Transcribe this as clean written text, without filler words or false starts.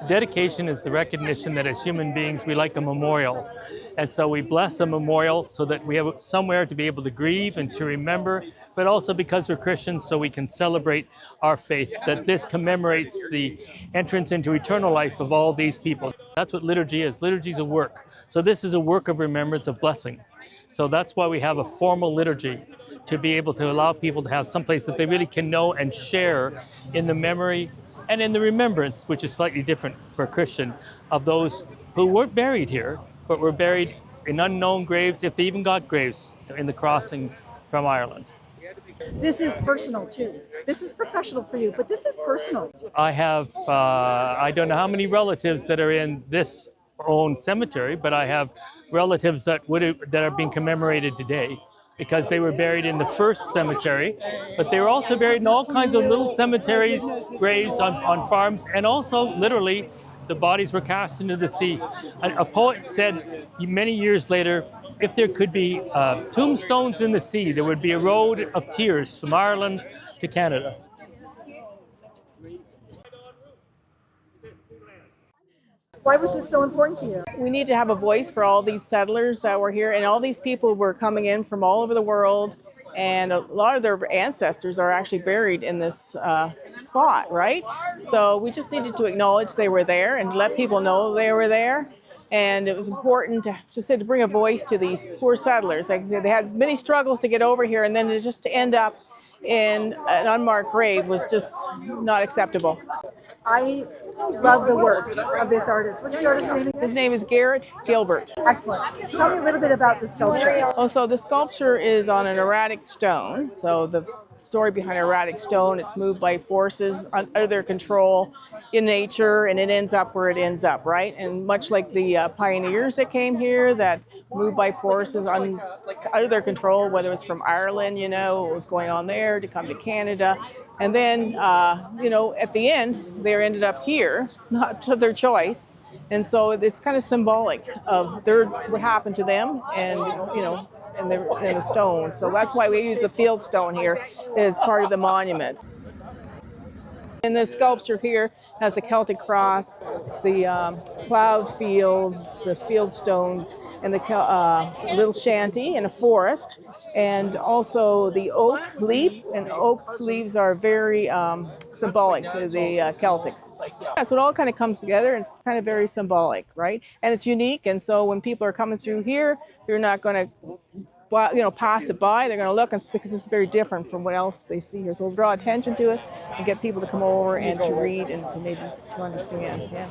Dedication is the recognition that as human beings we like a memorial. And so we bless a memorial so that we have somewhere to be able to grieve and to remember, but also because we're Christians so we can celebrate our faith, that this commemorates the entrance into eternal life of all these people. That's what liturgy is. Liturgy is a work. So this is a work of remembrance, of blessing. So that's why we have a formal liturgy, to be able to allow people to have some place that they really can know and share in the memory and in the remembrance, which is slightly different for a Christian, of those who weren't buried here, but were buried in unknown graves, if they even got graves in the crossing from Ireland. This is personal too. This is professional for you, but this is personal. I have, I don't know how many relatives that are in this own cemetery, but I have relatives that are being commemorated today because they were buried in the first cemetery, but they were also buried in all kinds of little cemeteries, graves on farms, and also literally the bodies were cast into the sea. A poet said many years later, if there could be tombstones in the sea, there would be a road of tears from Ireland to Canada. Why was this so important to you? We need to have a voice for all these settlers that were here, and all these people were coming in from all over the world, and a lot of their ancestors are actually buried in this plot, right? So we just needed to acknowledge they were there and let people know they were there. And it was important to bring a voice to these poor settlers. Like they had many struggles to get over here, and then to end up in an unmarked grave was just not acceptable. I love the work of this artist. What's the artist's name again? His name is Garrett Gilbert. Excellent. Tell me a little bit about the sculpture. Oh, so the sculpture is on an erratic stone. So the story behind erratic stone, it's moved by forces under their control in nature, and it ends up where it ends up, right? And much like the pioneers that came here that moved by forces under their control, whether it was from Ireland, what was going on there, to come to Canada. And then, at the end, they ended up here, not to their choice. And so it's kind of symbolic of what happened to them and the stone. So that's why we use the fieldstone here as part of the monument. And the sculpture here has the Celtic cross, the plowed field, the field stones, and the little shanty in a forest, and also the oak leaf. And oak leaves are very symbolic to the Celtics. Yeah, so it all kind of comes together, and it's kind of very symbolic, right? And it's unique, and so when people are coming through here, they're not going to pass it by. They're going to look because it's very different from what else they see here. So we'll draw attention to it and get people to come over and to read and to maybe to understand. Yeah.